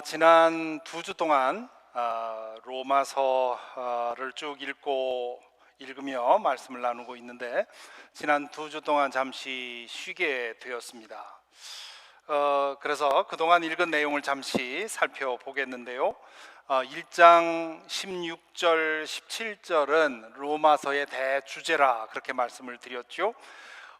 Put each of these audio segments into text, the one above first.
지난 2주 동안 로마서를 쭉 읽으며 말씀을 나누고 있는데, 지난 2주 동안 잠시 쉬게 되었습니다. 그래서 그동안 읽은 내용을 잠시 살펴보겠는데요. 1장 16절 17절은 로마서의 대주제라 그렇게 말씀을 드렸죠.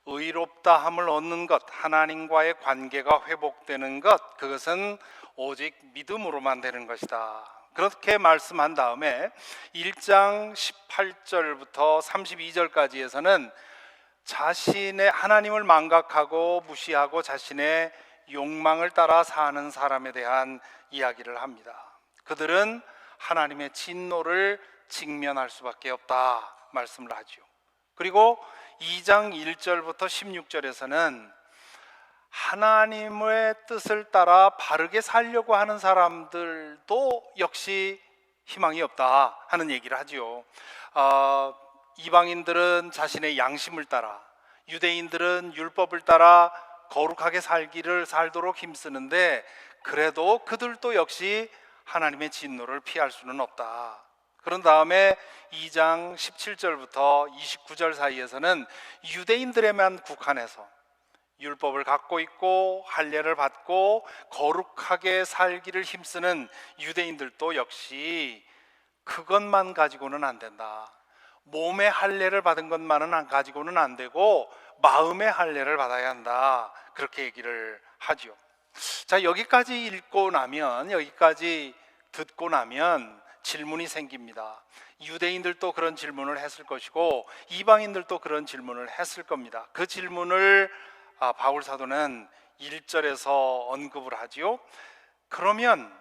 의롭다함을 얻는 것, 하나님과의 관계가 회복되는 것, 그것은 오직 믿음으로만 되는 것이다, 그렇게 말씀한 다음에 1장 18절부터 32절까지에서는 자신의 하나님을 망각하고 무시하고 자신의 욕망을 따라 사는 사람에 대한 이야기를 합니다. 그들은 하나님의 진노를 직면할 수밖에 없다 말씀을 하죠. 그리고 2장 1절부터 16절에서는 하나님의 뜻을 따라 바르게 살려고 하는 사람들도 역시 희망이 없다 하는 얘기를 하죠. 이방인들은 자신의 양심을 따라, 유대인들은 율법을 따라 거룩하게 살도록 힘쓰는데, 그래도 그들도 역시 하나님의 진노를 피할 수는 없다. 그런 다음에 2장 17절부터 29절 사이에서는 유대인들에만 국한해서 율법을 갖고 있고 할례를 받고 거룩하게 살기를 힘쓰는 유대인들도 역시 그것만 가지고는 안 된다. 몸의 할례를 받은 것만은 가지고는 안 되고 마음의 할례를 받아야 한다, 그렇게 얘기를 하죠. 자, 여기까지 여기까지 듣고 나면 질문이 생깁니다. 유대인들도 그런 질문을 했을 것이고 이방인들도 그런 질문을 했을 겁니다. 그 질문을 바울 사도는 1절에서 언급을 하지요. 그러면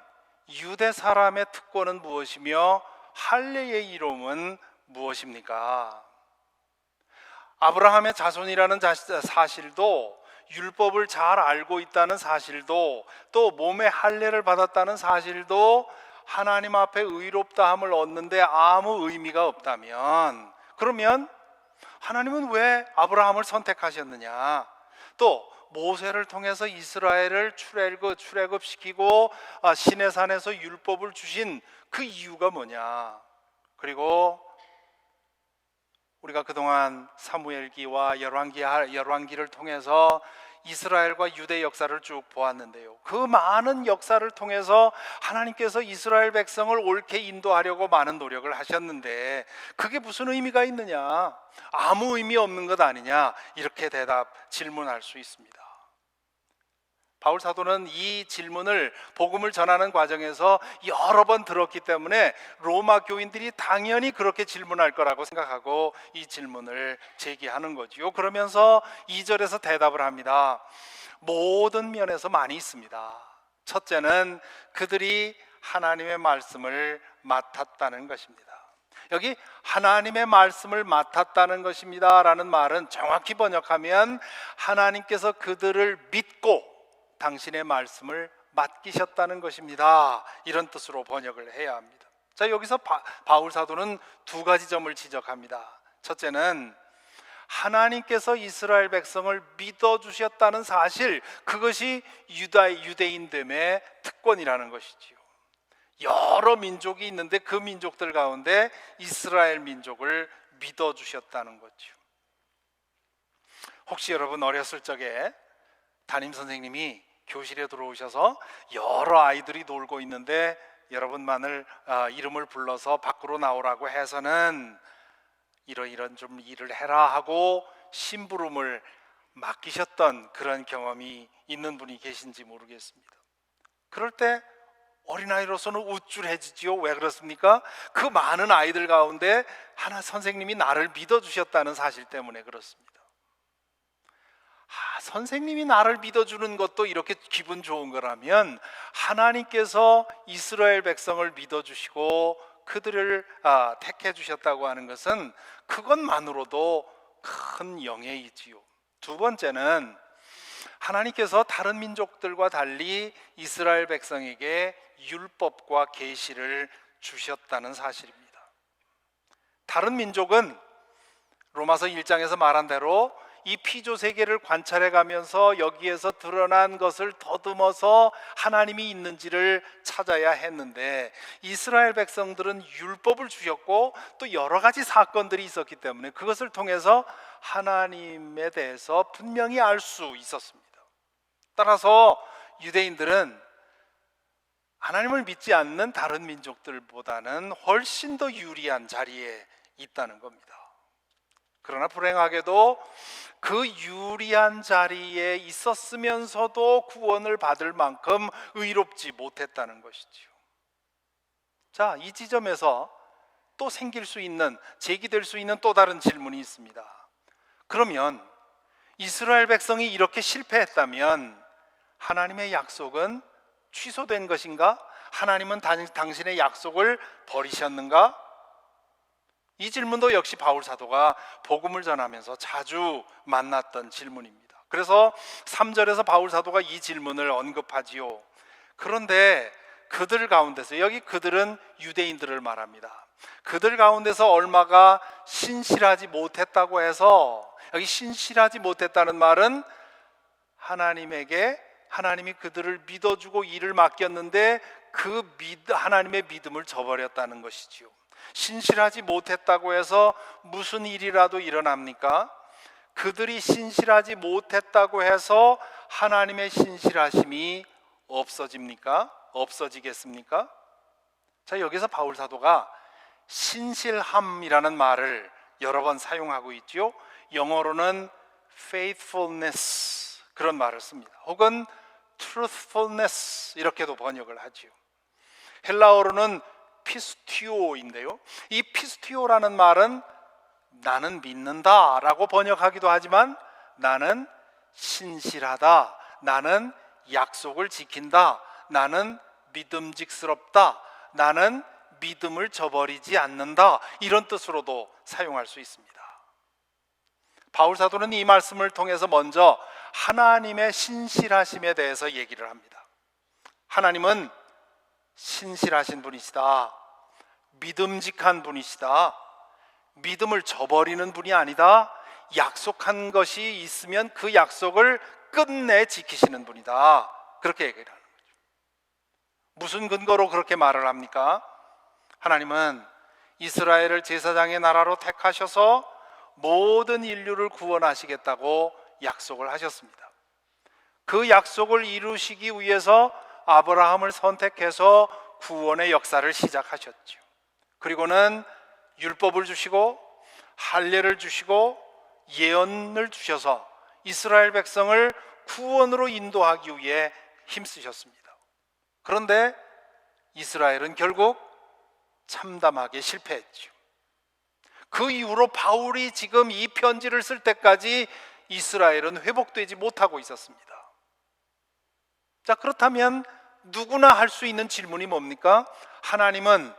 유대 사람의 특권은 무엇이며 할례의 이름은 무엇입니까? 아브라함의 자손이라는 사실도, 율법을 잘 알고 있다는 사실도, 또 몸의 할례를 받았다는 사실도 하나님 앞에 의롭다함을 얻는데 아무 의미가 없다면, 그러면 하나님은 왜 아브라함을 선택하셨느냐? 또 모세를 통해서 이스라엘을 출애굽시키고 시내산에서 율법을 주신 그 이유가 뭐냐? 그리고 우리가 그동안 사무엘기와 열왕기를 통해서 이스라엘과 유대 역사를 쭉 보았는데요, 그 많은 역사를 통해서 하나님께서 이스라엘 백성을 옳게 인도하려고 많은 노력을 하셨는데 그게 무슨 의미가 있느냐? 아무 의미 없는 것 아니냐? 이렇게 질문할 수 있습니다. 바울 사도는 이 질문을 복음을 전하는 과정에서 여러 번 들었기 때문에 로마 교인들이 당연히 그렇게 질문할 거라고 생각하고 이 질문을 제기하는 거지요. 그러면서 2절에서 대답을 합니다. 모든 면에서 많이 있습니다. 첫째는 그들이 하나님의 말씀을 맡았다는 것입니다. 여기 하나님의 말씀을 맡았다는 것입니다 라는 말은 정확히 번역하면 하나님께서 그들을 믿고 당신의 말씀을 맡기셨다는 것입니다, 이런 뜻으로 번역을 해야 합니다. 자, 여기서 바울 사도는 두 가지 점을 지적합니다. 첫째는 하나님께서 이스라엘 백성을 믿어주셨다는 사실, 그것이 유대인됨의 특권이라는 것이지요. 여러 민족이 있는데 그 민족들 가운데 이스라엘 민족을 믿어주셨다는 거죠. 혹시 여러분 어렸을 적에 담임 선생님이 교실에 들어오셔서 여러 아이들이 놀고 있는데 여러분만을 이름을 불러서 밖으로 나오라고 해서는 이런 좀 일을 해라 하고 심부름을 맡기셨던 그런 경험이 있는 분이 계신지 모르겠습니다. 그럴 때 어린아이로서는 우쭐해지지요. 왜 그렇습니까? 그 많은 아이들 가운데 선생님이 나를 믿어주셨다는 사실 때문에 그렇습니다. 선생님이 나를 믿어주는 것도 이렇게 기분 좋은 거라면 하나님께서 이스라엘 백성을 믿어주시고 그들을 택해 주셨다고 하는 것은 그것만으로도 큰 영예이지요. 두 번째는 하나님께서 다른 민족들과 달리 이스라엘 백성에게 율법과 계시를 주셨다는 사실입니다. 다른 민족은 로마서 1장에서 말한 대로 이 피조 세계를 관찰해 가면서 여기에서 드러난 것을 더듬어서 하나님이 있는지를 찾아야 했는데, 이스라엘 백성들은 율법을 주셨고 또 여러 가지 사건들이 있었기 때문에 그것을 통해서 하나님에 대해서 분명히 알 수 있었습니다. 따라서 유대인들은 하나님을 믿지 않는 다른 민족들보다는 훨씬 더 유리한 자리에 있다는 겁니다. 그러나 불행하게도 그 유리한 자리에 있었으면서도 구원을 받을 만큼 의롭지 못했다는 것이지요. 자, 이 지점에서 또 생길 수 있는, 제기될 수 있는 또 다른 질문이 있습니다. 그러면 이스라엘 백성이 이렇게 실패했다면 하나님의 약속은 취소된 것인가? 하나님은 당신의 약속을 버리셨는가? 이 질문도 역시 바울 사도가 복음을 전하면서 자주 만났던 질문입니다. 그래서 3절에서 바울 사도가 이 질문을 언급하지요. 그런데 그들 가운데서, 여기 그들은 유대인들을 말합니다. 그들 가운데서 얼마가 신실하지 못했다고 해서, 여기 신실하지 못했다는 말은 하나님이 그들을 믿어주고 일을 맡겼는데 하나님의 믿음을 저버렸다는 것이지요. 신실하지 못했다고 해서 무슨 일이라도 일어납니까? 그들이 신실하지 못했다고 해서 하나님의 신실하심이 없어집니까? 없어지겠습니까? 자, 여기서 바울 사도가 신실함이라는 말을 여러 번 사용하고 있죠. 영어로는 faithfulness, 그런 말을 씁니다. 혹은 truthfulness, 이렇게도 번역을 하지요. 헬라어로는 피스티오인데요, 이 피스티오라는 말은 나는 믿는다 라고 번역하기도 하지만 나는 신실하다, 나는 약속을 지킨다, 나는 믿음직스럽다, 나는 믿음을 저버리지 않는다, 이런 뜻으로도 사용할 수 있습니다. 바울 사도는 이 말씀을 통해서 먼저 하나님의 신실하심에 대해서 얘기를 합니다. 하나님은 신실하신 분이시다, 믿음직한 분이시다, 믿음을 저버리는 분이 아니다, 약속한 것이 있으면 그 약속을 끝내 지키시는 분이다, 그렇게 얘기를 하는 거죠. 무슨 근거로 그렇게 말을 합니까? 하나님은 이스라엘을 제사장의 나라로 택하셔서 모든 인류를 구원하시겠다고 약속을 하셨습니다. 그 약속을 이루시기 위해서 아브라함을 선택해서 구원의 역사를 시작하셨죠. 그리고는 율법을 주시고 할례를 주시고 예언을 주셔서 이스라엘 백성을 구원으로 인도하기 위해 힘쓰셨습니다. 그런데 이스라엘은 결국 참담하게 실패했죠. 그 이후로 바울이 지금 이 편지를 쓸 때까지 이스라엘은 회복되지 못하고 있었습니다. 자, 그렇다면 누구나 할 수 있는 질문이 뭡니까? 하나님은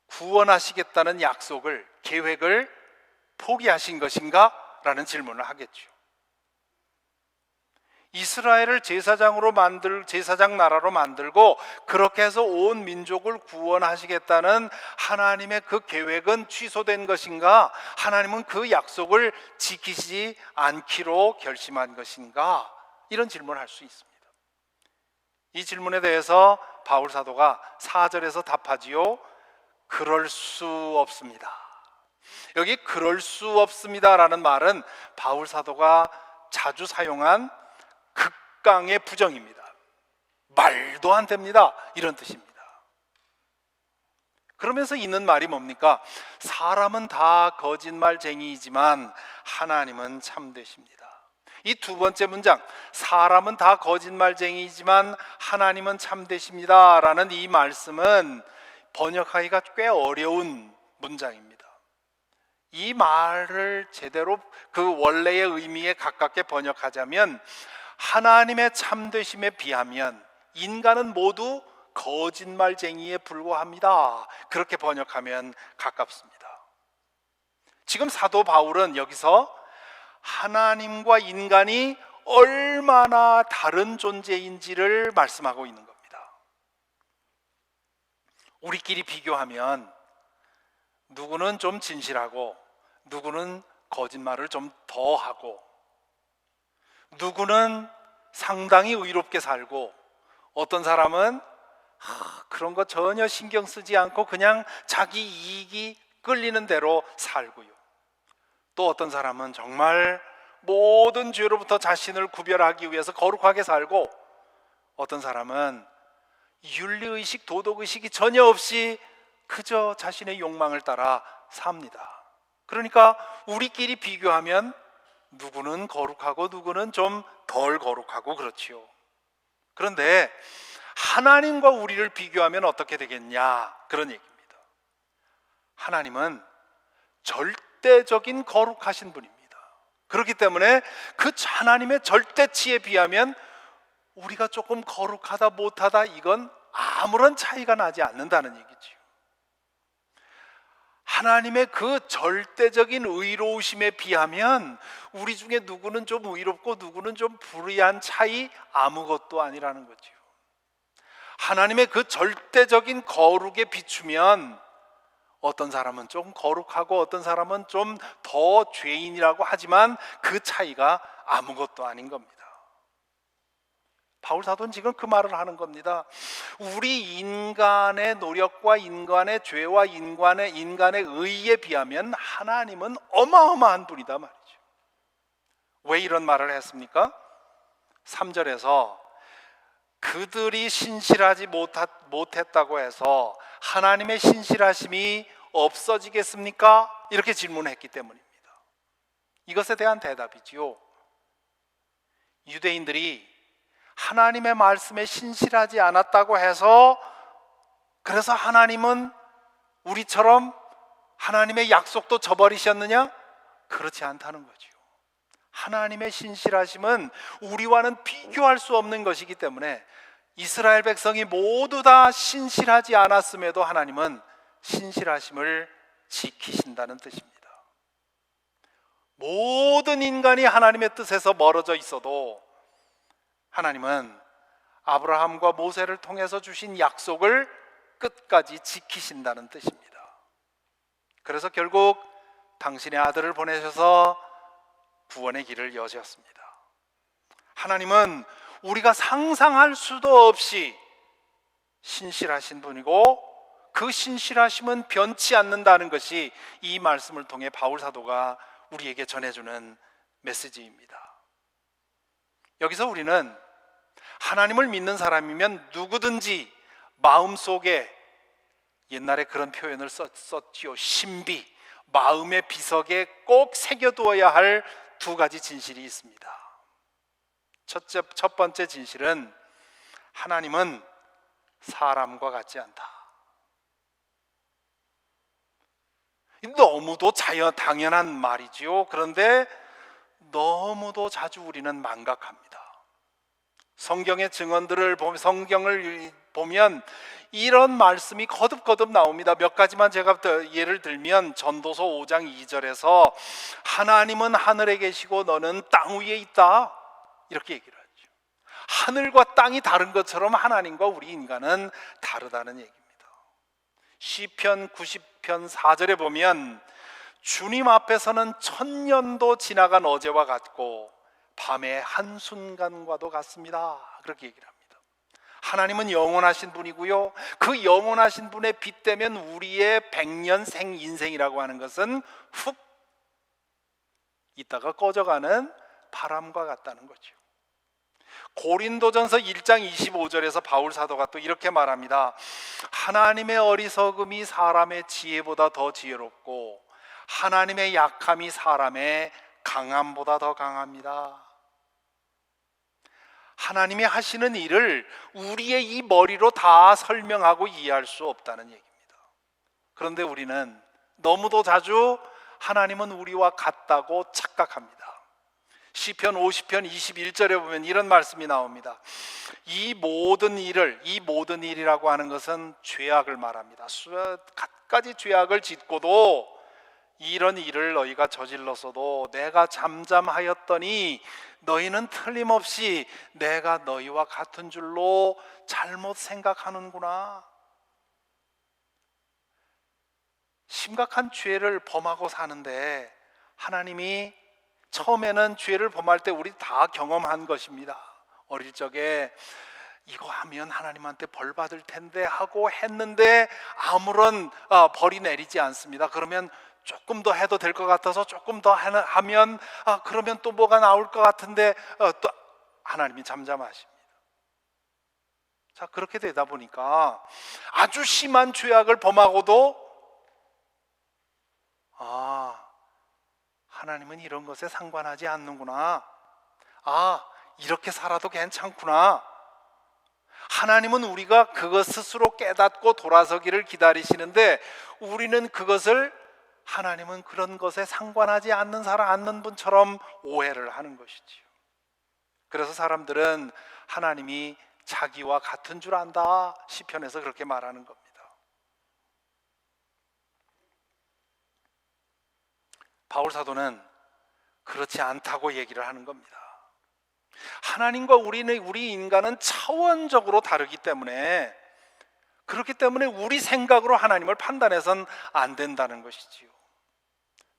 구원하시겠다는 약속을, 계획을 포기하신 것인가? 라는 질문을 하겠죠. 이스라엘을 제사장 나라로 만들고 그렇게 해서 온 민족을 구원하시겠다는 하나님의 그 계획은 취소된 것인가? 하나님은 그 약속을 지키지 않기로 결심한 것인가? 이런 질문을 할 수 있습니다. 이 질문에 대해서 바울 사도가 4절에서 답하지요. 그럴 수 없습니다. 여기 그럴 수 없습니다라는 말은 바울 사도가 자주 사용한 극강의 부정입니다. 말도 안 됩니다, 이런 뜻입니다. 그러면서 있는 말이 뭡니까? 사람은 다 거짓말쟁이이지만 하나님은 참되십니다. 이 두 번째 문장, 사람은 다 거짓말쟁이이지만 하나님은 참되십니다 라는 이 말씀은 번역하기가 꽤 어려운 문장입니다. 이 말을 제대로 그 원래의 의미에 가깝게 번역하자면, 하나님의 참되심에 비하면 인간은 모두 거짓말쟁이에 불과합니다, 그렇게 번역하면 가깝습니다. 지금 사도 바울은 여기서 하나님과 인간이 얼마나 다른 존재인지를 말씀하고 있는 겁니다. 우리끼리 비교하면 누구는 좀 진실하고 누구는 거짓말을 좀 더 하고, 누구는 상당히 의롭게 살고, 어떤 사람은 그런 거 전혀 신경 쓰지 않고 그냥 자기 이익이 끌리는 대로 살고요. 또 어떤 사람은 정말 모든 죄로부터 자신을 구별하기 위해서 거룩하게 살고, 어떤 사람은 윤리의식, 도덕의식이 전혀 없이 그저 자신의 욕망을 따라 삽니다. 그러니까 우리끼리 비교하면 누구는 거룩하고 누구는 좀 덜 거룩하고 그렇지요. 그런데 하나님과 우리를 비교하면 어떻게 되겠냐, 그런 얘기입니다. 하나님은 절대적인 거룩하신 분입니다. 그렇기 때문에 그 하나님의 절대치에 비하면 우리가 조금 거룩하다 못하다, 이건 아무런 차이가 나지 않는다는 얘기지요. 하나님의 그 절대적인 의로우심에 비하면 우리 중에 누구는 좀 의롭고 누구는 좀 불의한 차이, 아무것도 아니라는 거지요. 하나님의 그 절대적인 거룩에 비추면 어떤 사람은 좀 거룩하고 어떤 사람은 좀 더 죄인이라고 하지만 그 차이가 아무것도 아닌 겁니다. 바울 사도는 지금 그 말을 하는 겁니다. 우리 인간의 노력과 인간의 죄와 인간의 의에 비하면 하나님은 어마어마한 분이다 말이죠. 왜 이런 말을 했습니까? 3절에서 그들이 신실하지 못했다고 해서 하나님의 신실하심이 없어지겠습니까? 이렇게 질문했기 때문입니다. 이것에 대한 대답이지요. 유대인들이 하나님의 말씀에 신실하지 않았다고 해서 그래서 하나님은 우리처럼 하나님의 약속도 저버리셨느냐? 그렇지 않다는 거죠. 하나님의 신실하심은 우리와는 비교할 수 없는 것이기 때문에 이스라엘 백성이 모두 다 신실하지 않았음에도 하나님은 신실하심을 지키신다는 뜻입니다. 모든 인간이 하나님의 뜻에서 멀어져 있어도 하나님은 아브라함과 모세를 통해서 주신 약속을 끝까지 지키신다는 뜻입니다. 그래서 결국 당신의 아들을 보내셔서 구원의 길을 여셨습니다. 하나님은 우리가 상상할 수도 없이 신실하신 분이고 그 신실하심은 변치 않는다는 것이 이 말씀을 통해 바울 사도가 우리에게 전해주는 메시지입니다. 여기서 우리는 하나님을 믿는 사람이면 누구든지 마음속에, 옛날에 그런 표현을 썼지요. 신비, 마음의 비석에 꼭 새겨두어야 할 두 가지 진실이 있습니다. 첫 번째 진실은 하나님은 사람과 같지 않다. 너무도 당연한 말이지요. 그런데 너무도 자주 우리는 망각합니다. 성경의 증언들을 보면, 성경을 보면 이런 말씀이 거듭거듭 나옵니다. 몇 가지만 제가 예를 들면 전도서 5장 2절에서 하나님은 하늘에 계시고 너는 땅 위에 있다, 이렇게 얘기를 하죠. 하늘과 땅이 다른 것처럼 하나님과 우리 인간은 다르다는 얘기입니다. 시편 90편 4절에 보면 주님 앞에서는 천년도 지나간 어제와 같고 밤의 한순간과도 같습니다, 그렇게 얘기를 합니다. 하나님은 영원하신 분이고요, 그 영원하신 분의 빛되면 우리의 백년생 인생이라고 하는 것은 훅 있다가 꺼져가는 바람과 같다는 거죠. 고린도전서 1장 25절에서 바울 사도가 또 이렇게 말합니다. 하나님의 어리석음이 사람의 지혜보다 더 지혜롭고 하나님의 약함이 사람의 강함보다 더 강합니다. 하나님이 하시는 일을 우리의 이 머리로 다 설명하고 이해할 수 없다는 얘기입니다. 그런데 우리는 너무도 자주 하나님은 우리와 같다고 착각합니다. 시편 50편 21절에 보면 이런 말씀이 나옵니다. 이 모든 일이라고 하는 것은 죄악을 말합니다. 갖가지 죄악을 짓고도 이런 일을 너희가 저질렀어도 내가 잠잠하였더니 너희는 틀림없이 내가 너희와 같은 줄로 잘못 생각하는구나. 심각한 죄를 범하고 사는데 하나님이 처음에는 죄를 범할 때 우리 다 경험한 것입니다. 어릴 적에 이거 하면 하나님한테 벌 받을 텐데 하고 했는데 아무런 벌이 내리지 않습니다. 그러면 조금 더 해도 될 것 같아서 조금 더 하면 그러면 또 뭐가 나올 것 같은데 또 하나님이 잠잠하십니다. 자, 그렇게 되다 보니까 아주 심한 죄악을 범하고도 하나님은 이런 것에 상관하지 않는구나. 이렇게 살아도 괜찮구나. 하나님은 우리가 그것 스스로 깨닫고 돌아서기를 기다리시는데 우리는 그것을 하나님은 그런 것에 상관하지 않는 분처럼 오해를 하는 것이지요. 그래서 사람들은 하나님이 자기와 같은 줄 안다, 시편에서 그렇게 말하는 겁니다. 바울 사도는 그렇지 않다고 얘기를 하는 겁니다. 하나님과 우리 인간은 차원적으로 다르기 때문에, 그렇기 때문에 우리 생각으로 하나님을 판단해서는 안 된다는 것이지요.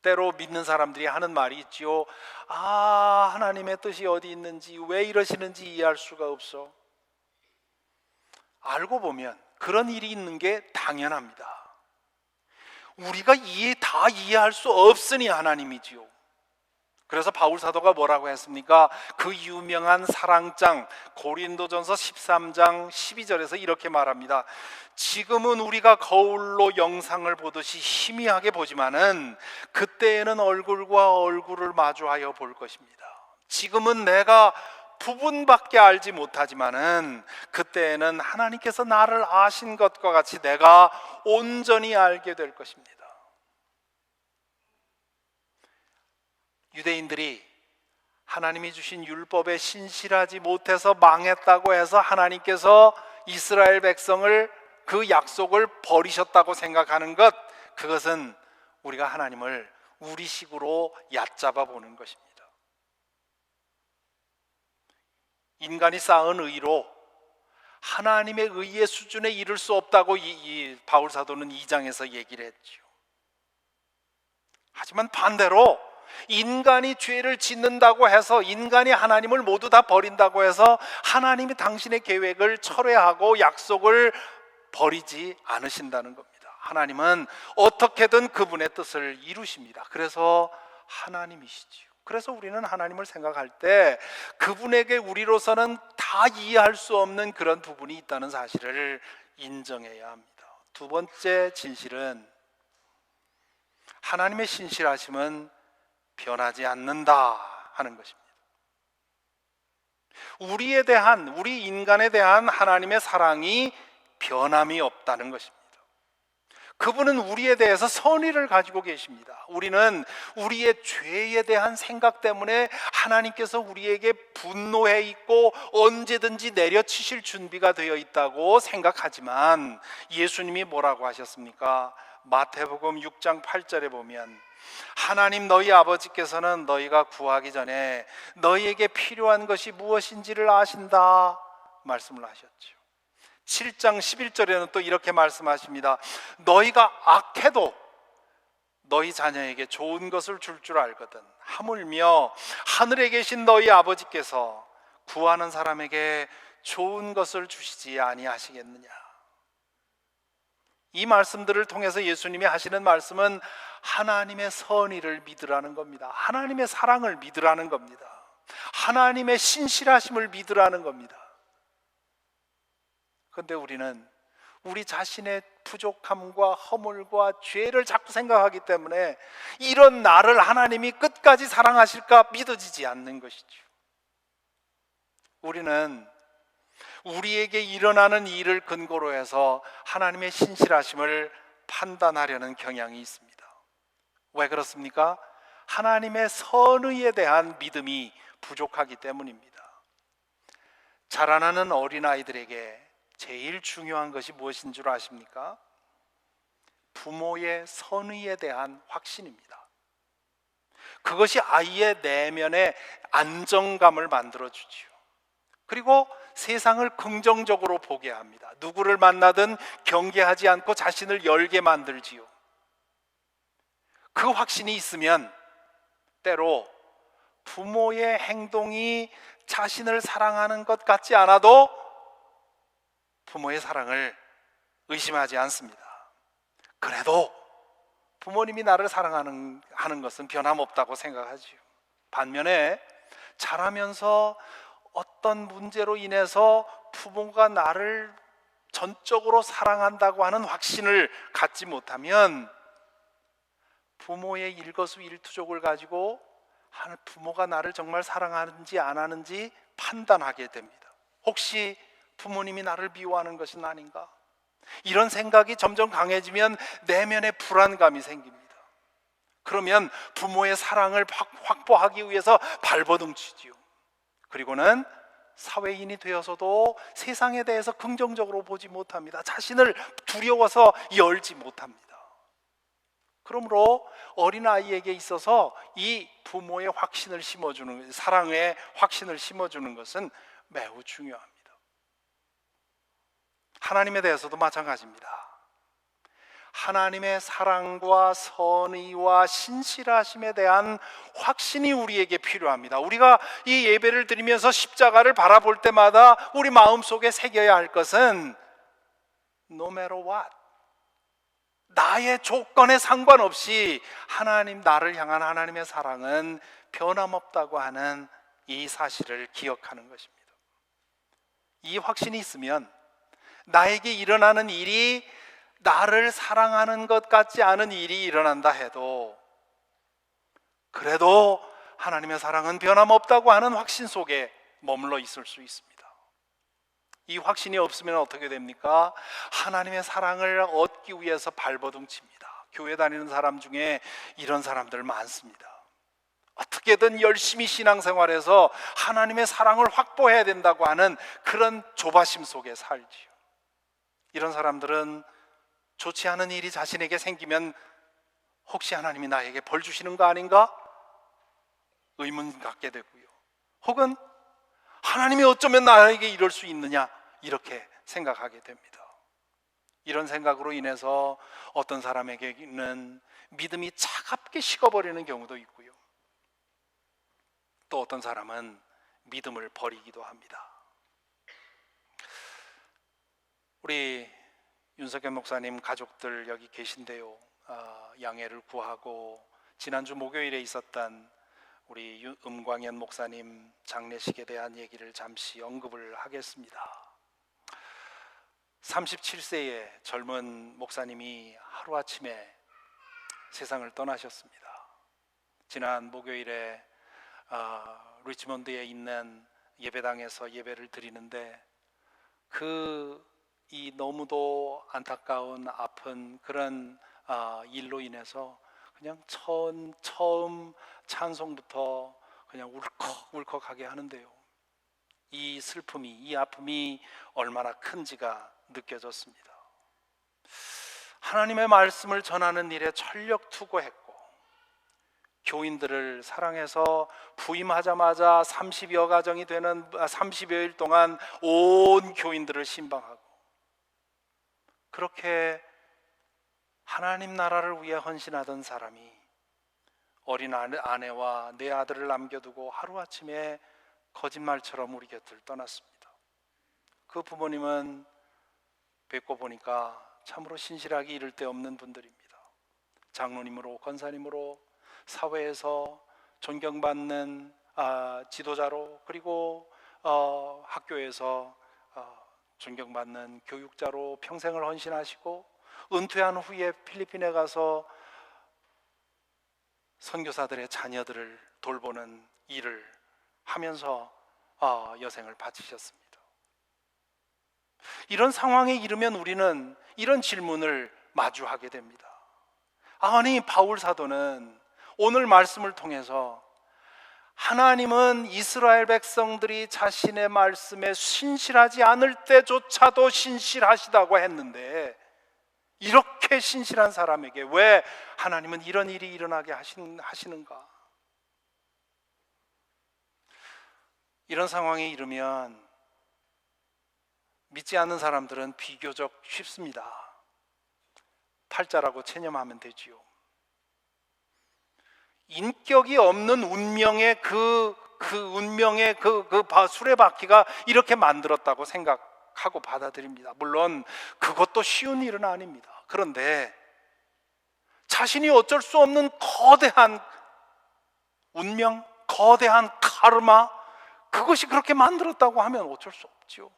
때로 믿는 사람들이 하는 말이 있지요. 하나님의 뜻이 어디 있는지, 왜 이러시는지 이해할 수가 없어. 알고 보면 그런 일이 있는 게 당연합니다. 우리가 다 이해할 수 없으니 하나님이지요. 그래서 바울 사도가 뭐라고 했습니까? 그 유명한 사랑장 고린도전서 13장 12절에서 이렇게 말합니다. 지금은 우리가 거울로 영상을 보듯이 희미하게 보지만은 그때에는 얼굴과 얼굴을 마주하여 볼 것입니다. 지금은 내가 부분밖에 알지 못하지만은 그때에는 하나님께서 나를 아신 것과 같이 내가 온전히 알게 될 것입니다. 유대인들이 하나님이 주신 율법에 신실하지 못해서 망했다고 해서 하나님께서 이스라엘 백성을 그 약속을 버리셨다고 생각하는 것, 그것은 우리가 하나님을 우리식으로 얕잡아 보는 것입니다. 인간이 쌓은 의로 하나님의 의의 수준에 이를 수 없다고 이 바울 사도는 2장에서 얘기를 했죠. 하지만 반대로 인간이 죄를 짓는다고 해서, 인간이 하나님을 모두 다 버린다고 해서 하나님이 당신의 계획을 철회하고 약속을 버리지 않으신다는 겁니다. 하나님은 어떻게든 그분의 뜻을 이루십니다. 그래서 하나님이시지요. 그래서 우리는 하나님을 생각할 때 그분에게 우리로서는 다 이해할 수 없는 그런 부분이 있다는 사실을 인정해야 합니다. 두 번째 진실은 하나님의 신실하심은 변하지 않는다 하는 것입니다. 우리 인간에 대한 하나님의 사랑이 변함이 없다는 것입니다. 그분은 우리에 대해서 선의를 가지고 계십니다. 우리는 우리의 죄에 대한 생각 때문에 하나님께서 우리에게 분노해 있고 언제든지 내려치실 준비가 되어 있다고 생각하지만 예수님이 뭐라고 하셨습니까? 마태복음 6장 8절에 보면 하나님 너희 아버지께서는 너희가 구하기 전에 너희에게 필요한 것이 무엇인지를 아신다 말씀을 하셨죠. 7장 11절에는 또 이렇게 말씀하십니다. 너희가 악해도 너희 자녀에게 좋은 것을 줄 줄 알거든 하물며 하늘에 계신 너희 아버지께서 구하는 사람에게 좋은 것을 주시지 아니하시겠느냐. 이 말씀들을 통해서 예수님이 하시는 말씀은 하나님의 선의를 믿으라는 겁니다. 하나님의 사랑을 믿으라는 겁니다. 하나님의 신실하심을 믿으라는 겁니다. 그런데 우리는 우리 자신의 부족함과 허물과 죄를 자꾸 생각하기 때문에 이런 나를 하나님이 끝까지 사랑하실까 믿어지지 않는 것이죠. 우리는 우리에게 일어나는 일을 근거로 해서 하나님의 신실하심을 판단하려는 경향이 있습니다. 왜 그렇습니까? 하나님의 선의에 대한 믿음이 부족하기 때문입니다. 자라나는 어린아이들에게 제일 중요한 것이 무엇인 줄 아십니까? 부모의 선의에 대한 확신입니다. 그것이 아이의 내면에 안정감을 만들어주지요. 그리고 세상을 긍정적으로 보게 합니다. 누구를 만나든 경계하지 않고 자신을 열게 만들지요. 그 확신이 있으면 때로 부모의 행동이 자신을 사랑하는 것 같지 않아도 부모의 사랑을 의심하지 않습니다. 그래도 부모님이 나를 사랑하는 것은 변함없다고 생각하지요. 반면에 자라면서 어떤 문제로 인해서 부모가 나를 전적으로 사랑한다고 하는 확신을 갖지 못하면 부모의 일거수일투족을 가지고 부모가 나를 정말 사랑하는지 안 하는지 판단하게 됩니다. 혹시 부모님이 나를 미워하는 것은 아닌가? 이런 생각이 점점 강해지면 내면의 불안감이 생깁니다. 그러면 부모의 사랑을 확보하기 위해서 발버둥치지요. 그리고는 사회인이 되어서도 세상에 대해서 긍정적으로 보지 못합니다. 자신을 두려워서 열지 못합니다. 그러므로 어린아이에게 있어서 이 부모의 확신을 심어주는, 사랑의 확신을 심어주는 것은 매우 중요합니다. 하나님에 대해서도 마찬가지입니다. 하나님의 사랑과 선의와 신실하심에 대한 확신이 우리에게 필요합니다. 우리가 이 예배를 드리면서 십자가를 바라볼 때마다 우리 마음속에 새겨야 할 것은 No matter what, 나의 조건에 상관없이 나를 향한 하나님의 사랑은 변함없다고 하는 이 사실을 기억하는 것입니다. 이 확신이 있으면 나에게 일어나는 일이 나를 사랑하는 것 같지 않은 일이 일어난다 해도 그래도 하나님의 사랑은 변함없다고 하는 확신 속에 머물러 있을 수 있습니다. 이 확신이 없으면 어떻게 됩니까? 하나님의 사랑을 얻기 위해서 발버둥칩니다. 교회 다니는 사람 중에 이런 사람들 많습니다. 어떻게든 열심히 신앙생활해서 하나님의 사랑을 확보해야 된다고 하는 그런 조바심 속에 살지요. 이런 사람들은 좋지 않은 일이 자신에게 생기면 혹시 하나님이 나에게 벌 주시는 거 아닌가? 의문 갖게 되고요. 혹은 하나님이 어쩌면 나에게 이럴 수 있느냐? 이렇게 생각하게 됩니다. 이런 생각으로 인해서 어떤 사람에게는 믿음이 차갑게 식어버리는 경우도 있고요. 또 어떤 사람은 믿음을 버리기도 합니다. 우리 윤석현 목사님 가족들 여기 계신데요. 양해를 구하고 지난주 목요일에 있었던 우리 음광현 목사님 장례식에 대한 얘기를 잠시 언급을 하겠습니다. 37세의 젊은 목사님이 하루아침에 세상을 떠나셨습니다. 지난 목요일에 리치몬드에 있는 예배당에서 예배를 드리는데 이 너무도 안타까운 아픈 그런 일로 인해서 그냥 처음 찬송부터 그냥 울컥울컥하게 하는데요. 이 슬픔이, 이 아픔이 얼마나 큰지가 느껴졌습니다. 하나님의 말씀을 전하는 일에 전력 투구했고 교인들을 사랑해서 부임하자마자 30여 가정이 되는 30여일 동안 온 교인들을 신방하고 그렇게 하나님 나라를 위해 헌신하던 사람이 어린 아내와 내 아들을 남겨두고 하루아침에 거짓말처럼 우리 곁을 떠났습니다. 그 부모님은 뵙고 보니까 참으로 신실하기 이를 데 없는 분들입니다. 장로님으로, 권사님으로 사회에서 존경받는 지도자로, 그리고 학교에서 존경받는 교육자로 평생을 헌신하시고 은퇴한 후에 필리핀에 가서 선교사들의 자녀들을 돌보는 일을 하면서 여생을 바치셨습니다. 이런 상황에 이르면 우리는 이런 질문을 마주하게 됩니다. 아니, 바울 사도는 오늘 말씀을 통해서 하나님은 이스라엘 백성들이 자신의 말씀에 신실하지 않을 때조차도 신실하시다고 했는데 이렇게 신실한 사람에게 왜 하나님은 이런 일이 일어나게 하시는가? 이런 상황에 이르면 믿지 않는 사람들은 비교적 쉽습니다. 팔자라고 체념하면 되지요. 인격이 없는 운명의 운명의 수레바퀴가 이렇게 만들었다고 생각하고 받아들입니다. 물론 그것도 쉬운 일은 아닙니다. 그런데 자신이 어쩔 수 없는 거대한 운명, 거대한 카르마, 그것이 그렇게 만들었다고 하면 어쩔 수 없죠.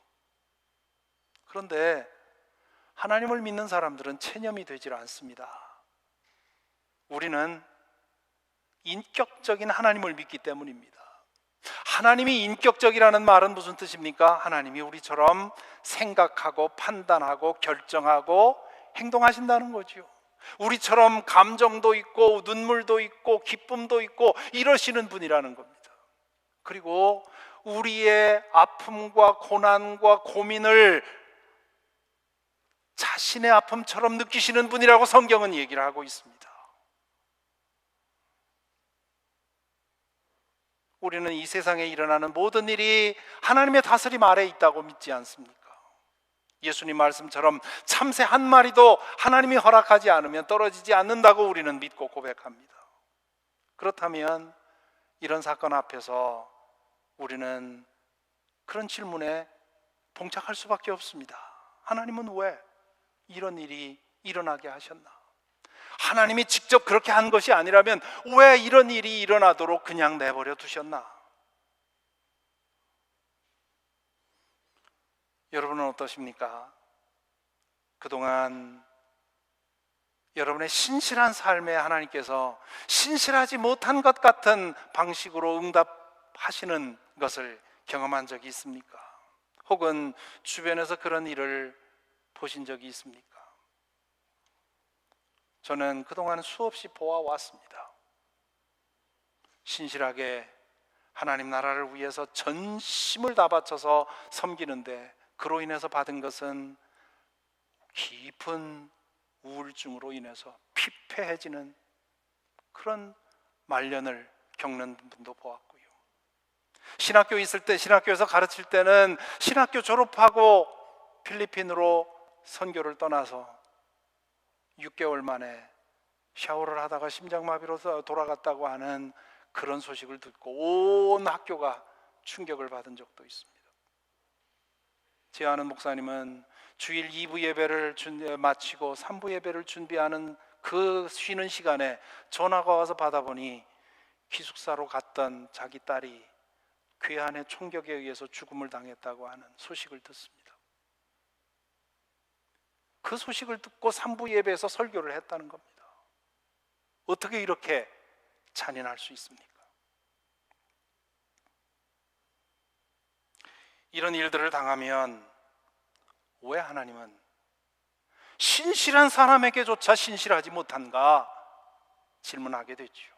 그런데 하나님을 믿는 사람들은 체념이 되질 않습니다. 우리는 인격적인 하나님을 믿기 때문입니다. 하나님이 인격적이라는 말은 무슨 뜻입니까? 하나님이 우리처럼 생각하고 판단하고 결정하고 행동하신다는 거죠. 우리처럼 감정도 있고 눈물도 있고 기쁨도 있고 이러시는 분이라는 겁니다. 그리고 우리의 아픔과 고난과 고민을 자신의 아픔처럼 느끼시는 분이라고 성경은 얘기를 하고 있습니다. 우리는 이 세상에 일어나는 모든 일이 하나님의 다스림 아래에 있다고 믿지 않습니까? 예수님 말씀처럼 참새 한 마리도 하나님이 허락하지 않으면 떨어지지 않는다고 우리는 믿고 고백합니다. 그렇다면 이런 사건 앞에서 우리는 그런 질문에 봉착할 수밖에 없습니다. 하나님은 왜 이런 일이 일어나게 하셨나? 하나님이 직접 그렇게 한 것이 아니라면 왜 이런 일이 일어나도록 그냥 내버려 두셨나? 여러분은 어떠십니까? 그동안 여러분의 신실한 삶에 하나님께서 신실하지 못한 것 같은 방식으로 응답하시는 것을 경험한 적이 있습니까? 혹은 주변에서 그런 일을 보신 적이 있습니까? 저는 그동안 수없이 보아왔습니다. 신실하게 하나님 나라를 위해서 전심을 다 바쳐서 섬기는데 그로 인해서 받은 것은 깊은 우울증으로 인해서 피폐해지는 그런 말년을 겪는 분도 보았고요. 신학교 있을 때, 신학교에서 가르칠 때는 신학교 졸업하고 필리핀으로 선교를 떠나서 6개월 만에 샤워를 하다가 심장마비로 돌아갔다고 하는 그런 소식을 듣고 온 학교가 충격을 받은 적도 있습니다. 제 아는 목사님은 주일 2부 예배를 마치고 3부 예배를 준비하는 그 쉬는 시간에 전화가 와서 받아보니 기숙사로 갔던 자기 딸이 괴한의 총격에 의해서 죽음을 당했다고 하는 소식을 듣습니다. 그 소식을 듣고 3부 예배에서 설교를 했다는 겁니다. 어떻게 이렇게 잔인할 수 있습니까? 이런 일들을 당하면 왜 하나님은 신실한 사람에게조차 신실하지 못한가 질문하게 되죠.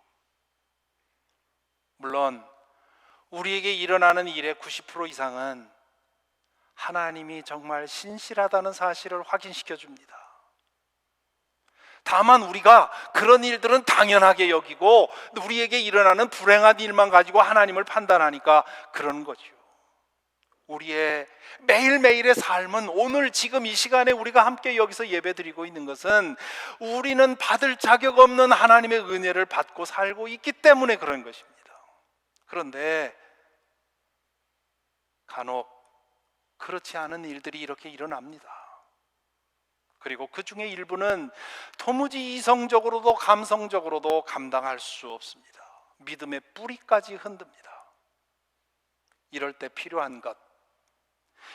물론 우리에게 일어나는 일의 90% 이상은 하나님이 정말 신실하다는 사실을 확인시켜 줍니다. 다만 우리가 그런 일들은 당연하게 여기고 우리에게 일어나는 불행한 일만 가지고 하나님을 판단하니까 그러는 거죠. 우리의 매일매일의 삶은 오늘 지금 이 시간에 우리가 함께 여기서 예배드리고 있는 것은 우리는 받을 자격 없는 하나님의 은혜를 받고 살고 있기 때문에 그런 것입니다. 그런데 간혹 그렇지 않은 일들이 이렇게 일어납니다. 그리고 그 중에 일부는 도무지 이성적으로도 감성적으로도 감당할 수 없습니다. 믿음의 뿌리까지 흔듭니다. 이럴 때 필요한 것,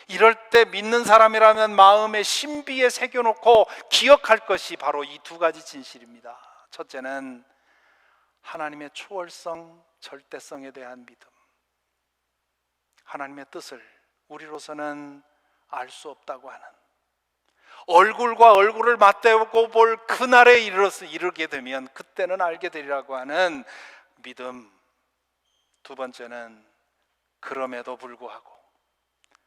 이럴 때 믿는 사람이라면 마음의 신비에 새겨놓고 기억할 것이 바로 이 두 가지 진실입니다. 첫째는 하나님의 초월성, 절대성에 대한 믿음. 하나님의 뜻을 우리로서는 알 수 없다고 하는, 얼굴과 얼굴을 맞대고 볼 그날에 이르게 되면 그때는 알게 되리라고 하는 믿음. 두 번째는 그럼에도 불구하고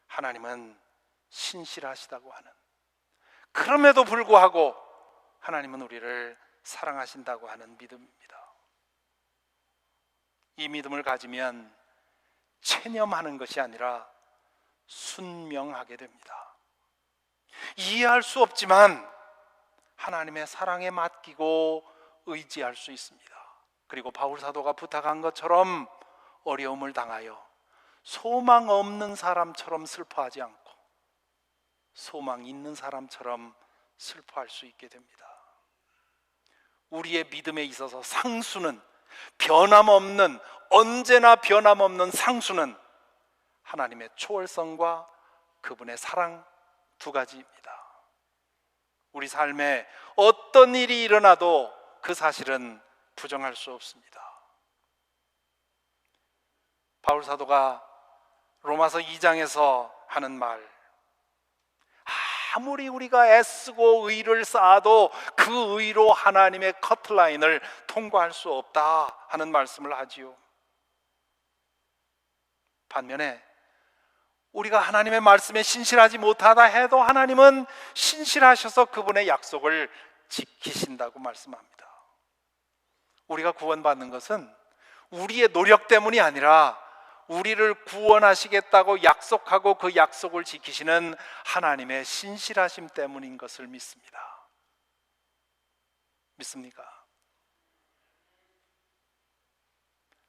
하나님은 신실하시다고 하는, 그럼에도 불구하고 하나님은 우리를 사랑하신다고 하는 믿음입니다. 이 믿음을 가지면 체념하는 것이 아니라 순명하게 됩니다. 이해할 수 없지만 하나님의 사랑에 맡기고 의지할 수 있습니다. 그리고 바울 사도가 부탁한 것처럼 어려움을 당하여 소망 없는 사람처럼 슬퍼하지 않고 소망 있는 사람처럼 슬퍼할 수 있게 됩니다. 우리의 믿음에 있어서 상수는, 변함없는, 언제나 변함없는 상수는 하나님의 초월성과 그분의 사랑 두 가지입니다. 우리 삶에 어떤 일이 일어나도 그 사실은 부정할 수 없습니다. 바울 사도가 로마서 2장에서 하는 말, 아무리 우리가 애쓰고 의를 쌓아도 그 의로 하나님의 커트라인을 통과할 수 없다 하는 말씀을 하지요. 반면에 우리가 하나님의 말씀에 신실하지 못하다 해도 하나님은 신실하셔서 그분의 약속을 지키신다고 말씀합니다. 우리가 구원받는 것은 우리의 노력 때문이 아니라 우리를 구원하시겠다고 약속하고 그 약속을 지키시는 하나님의 신실하심 때문인 것을 믿습니다. 믿습니까?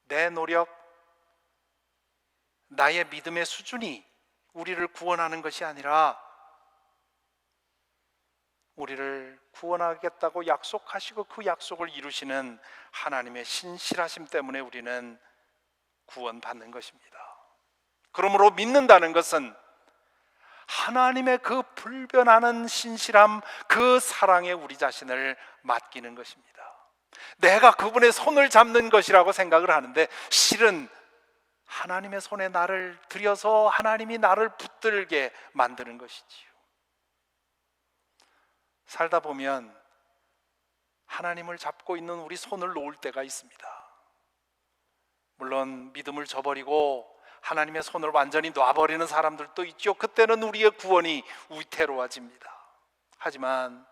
내 노력, 나의 믿음의 수준이 우리를 구원하는 것이 아니라 우리를 구원하겠다고 약속하시고 그 약속을 이루시는 하나님의 신실하심 때문에 우리는 구원받는 것입니다. 그러므로 믿는다는 것은 하나님의 그 불변하는 신실함, 그 사랑에 우리 자신을 맡기는 것입니다. 내가 그분의 손을 잡는 것이라고 생각을 하는데 실은 하나님의 손에 나를 들여서 하나님이 나를 붙들게 만드는 것이지요. 살다 보면 하나님을 잡고 있는 우리 손을 놓을 때가 있습니다. 물론 믿음을 저버리고 하나님의 손을 완전히 놔버리는 사람들도 있죠. 그때는 우리의 구원이 위태로워집니다. 하지만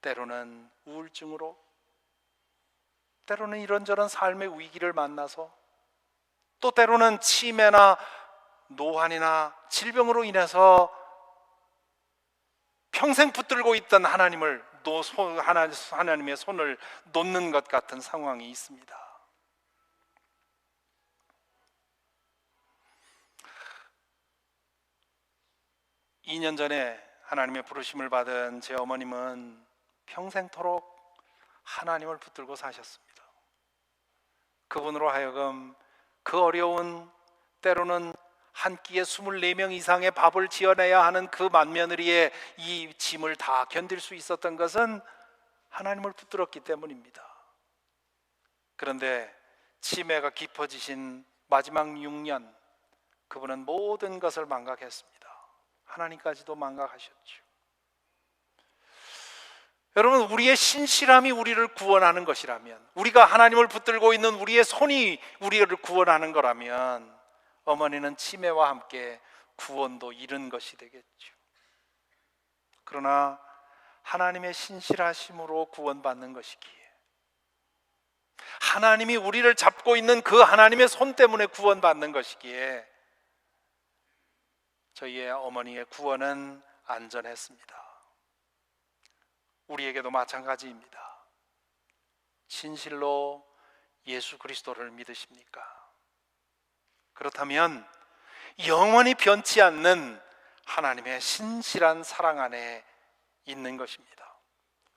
때로는 우울증으로, 때로는 이런저런 삶의 위기를 만나서, 또 때로는 치매나 노환이나 질병으로 인해서 평생 붙들고 있던 하나님의 손을 놓는 것 같은 상황이 있습니다. 2년 전에 하나님의 부르심을 받은 제 어머님은 평생토록 하나님을 붙들고 사셨습니다. 그분으로 하여금 그 어려운, 때로는 한 끼에 24명 이상의 밥을 지어내야 하는 그 맏며느리의 이 짐을 다 견딜 수 있었던 것은 하나님을 붙들었기 때문입니다. 그런데 치매가 깊어지신 마지막 6년, 그분은 모든 것을 망각했습니다. 하나님까지도 망각하셨죠. 여러분, 우리의 신실함이 우리를 구원하는 것이라면, 우리가 하나님을 붙들고 있는 우리의 손이 우리를 구원하는 거라면, 어머니는 치매와 함께 구원도 잃은 것이 되겠죠. 그러나 하나님의 신실하심으로 구원받는 것이기에, 하나님이 우리를 잡고 있는 그 하나님의 손 때문에 구원받는 것이기에 저희의 어머니의 구원은 안전했습니다. 우리에게도 마찬가지입니다. 진실로 예수 그리스도를 믿으십니까? 그렇다면 영원히 변치 않는 하나님의 신실한 사랑 안에 있는 것입니다.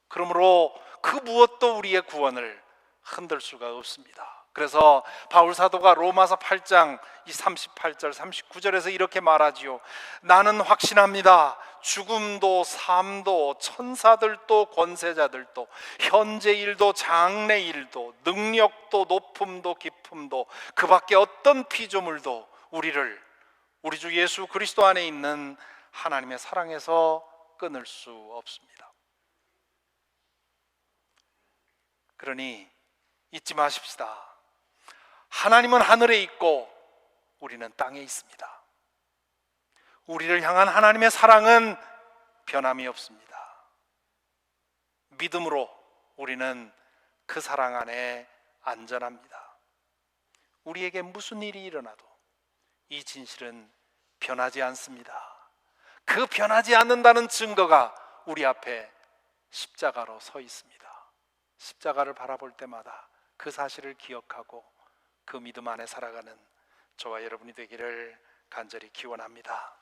그러므로 그 무엇도 우리의 구원을 흔들 수가 없습니다. 그래서 바울 사도가 로마서 8장 38절 39절에서 이렇게 말하지요. 나는 확신합니다. 죽음도 삶도 천사들도 권세자들도 현재 일도 장래 일도 능력도 높음도 깊음도 그 밖에 어떤 피조물도 우리 주 예수 그리스도 안에 있는 하나님의 사랑에서 끊을 수 없습니다. 그러니 잊지 마십시다. 하나님은 하늘에 있고 우리는 땅에 있습니다. 우리를 향한 하나님의 사랑은 변함이 없습니다. 믿음으로 우리는 그 사랑 안에 안전합니다. 우리에게 무슨 일이 일어나도 이 진실은 변하지 않습니다. 그 변하지 않는다는 증거가 우리 앞에 십자가로 서 있습니다. 십자가를 바라볼 때마다 그 사실을 기억하고 그 믿음 안에 살아가는 저와 여러분이 되기를 간절히 기원합니다.